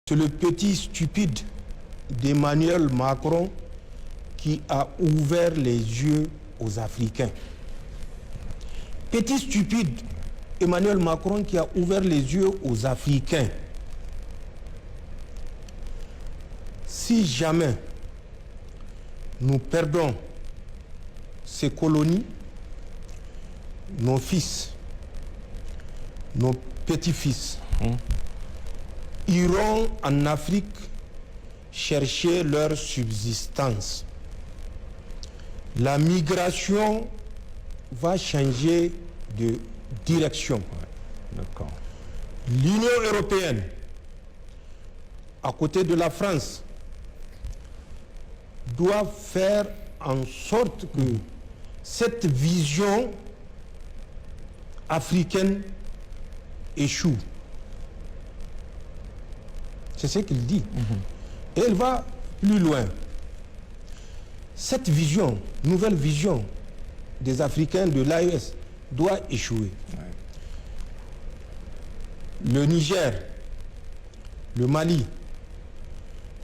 C'est le petit stupide d'Emmanuel Macron qui a ouvert les yeux aux Africains. Petit stupide Emmanuel Macron qui a ouvert les yeux aux Africains. Si jamais nous perdons ces colonies, nos fils, nos petits-fils iront en Afrique chercher leur subsistance. La migration va changer de direction. D'accord. L'Union européenne, à côté de la France, doit faire en sorte que cette vision africaine échoue. C'est ce qu'il dit. Et il va plus loin. Cette vision, nouvelle vision des Africains de l'AES doit échouer. Le Niger, le Mali,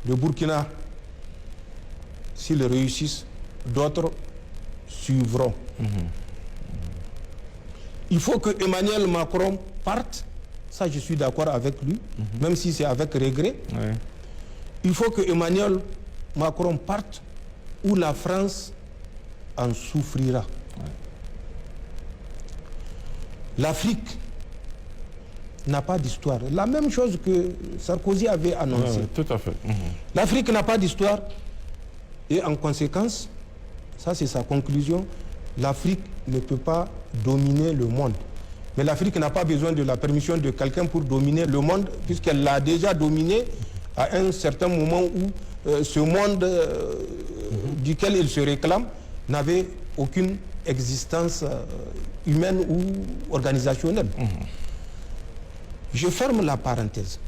le Burkina, s'ils réussissent, d'autres suivront. Il faut que Emmanuel Macron parte, ça je suis d'accord avec lui, même si c'est avec regret. Il faut que Emmanuel Macron parte ou la France en souffrira. L'Afrique n'a pas d'histoire. La même chose que Sarkozy avait annoncé. Tout à fait. L'Afrique n'a pas d'histoire et en conséquence, ça c'est sa conclusion, l'Afrique ne peut pas dominer le monde. Mais l'Afrique n'a pas besoin de la permission de quelqu'un pour dominer le monde, puisqu'elle l'a déjà dominé à un certain moment où ce monde duquel il se réclame n'avait aucune existence humaine ou organisationnelle. Je ferme la parenthèse.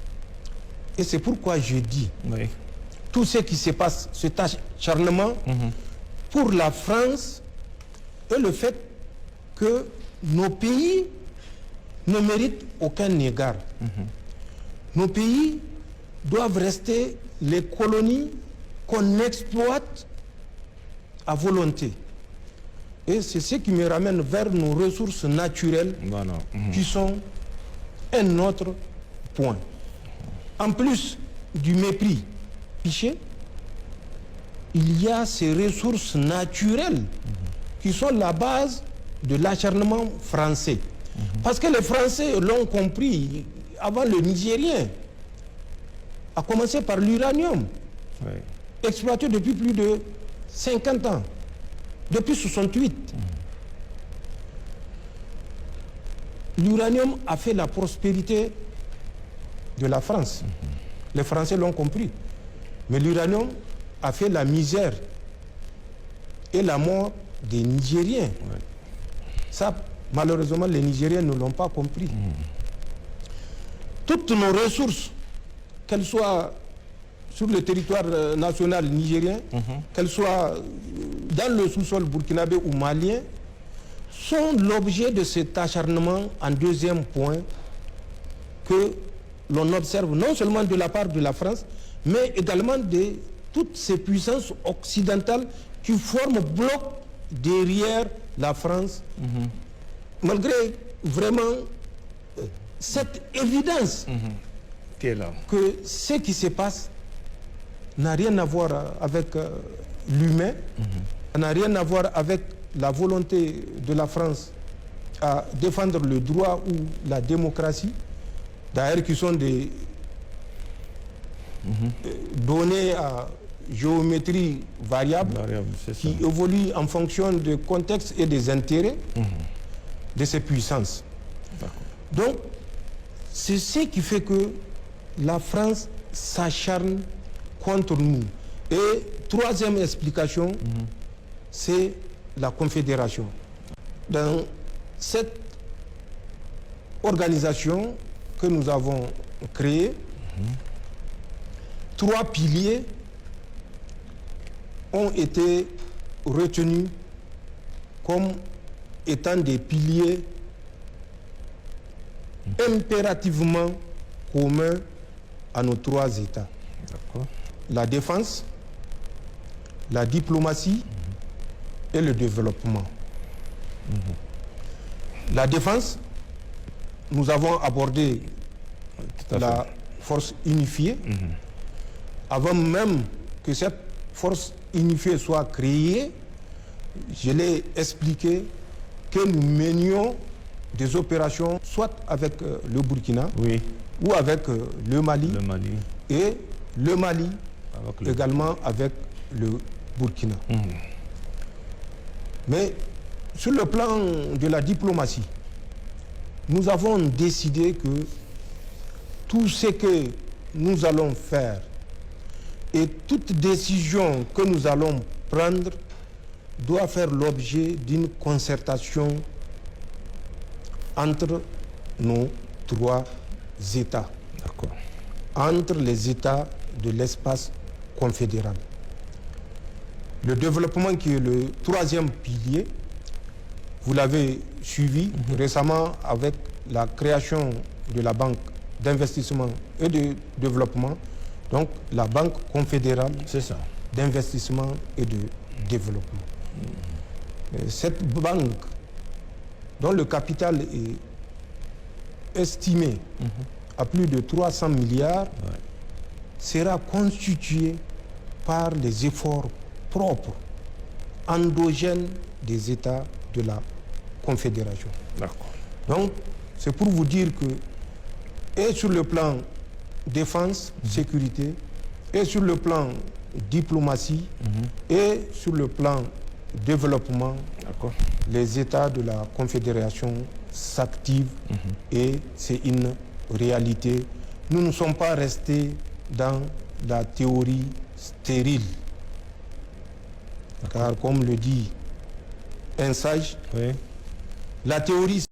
Et c'est pourquoi je dis, tout ce qui se passe, cet acharnement pour la France et le fait que nos pays ne méritent aucun égard. Nos pays doivent rester les colonies qu'on exploite à volonté. Et c'est ce qui me ramène vers nos ressources naturelles qui sont un autre point. En plus du mépris fiché, il y a ces ressources naturelles qui sont la base de l'acharnement français. Parce que les Français l'ont compris avant le Nigérien, à commencer par l'uranium, exploité depuis plus de 50 ans, depuis 68. L'uranium a fait la prospérité de la France. Les Français l'ont compris. Mais l'uranium a fait la misère et la mort des Nigériens. Ça, malheureusement, les Nigériens ne l'ont pas compris. Toutes nos ressources, qu'elles soient sur le territoire national nigérien, qu'elles soient dans le sous-sol burkinabé ou malien, sont l'objet de cet acharnement en deuxième point que l'on observe non seulement de la part de la France, mais également de toutes ces puissances occidentales qui forment bloc derrière la France, malgré vraiment cette évidence qui est là, que ce qui se passe n'a rien à voir avec l'humain, n'a rien à voir avec la volonté de la France à défendre le droit ou la démocratie, d'ailleurs qui sont des données à géométrie variable qui évoluent en fonction du contexte et des intérêts de ces puissances. Donc, c'est ce qui fait que la France s'acharne contre nous. Et troisième explication, c'est la Confédération. Dans cette organisation que nous avons créée, trois piliers ont été retenus comme étant des piliers impérativement communs à nos 3 États. La défense, la diplomatie et le développement. La défense, nous avons abordé la force unifiée. Avant même que cette force unifiée soit créée, je l'ai expliqué que nous menions des opérations soit avec le Burkina ou avec le Mali, et le Mali également avec le Burkina. Mais sur le plan de la diplomatie, nous avons décidé que tout ce que nous allons faire et toute décision que nous allons prendre doit faire l'objet d'une concertation entre nos 3 États, entre les États de l'espace confédéral. Le développement qui est le 3e pilier, vous l'avez suivi récemment avec la création de la Banque d'investissement et de développement, donc la Banque confédérale d'investissement et de développement. Cette banque, dont le capital est estimé à plus de 300 milliards, sera constituée par les efforts propres, endogènes des États de la Confédération. Donc, c'est pour vous dire que, et sur le plan défense, sécurité, et sur le plan diplomatie, et sur le plan développement, les États de la Confédération s'activent et c'est une réalité. Nous ne sommes pas restés dans la théorie stérile. Car comme le dit un sage, la théorie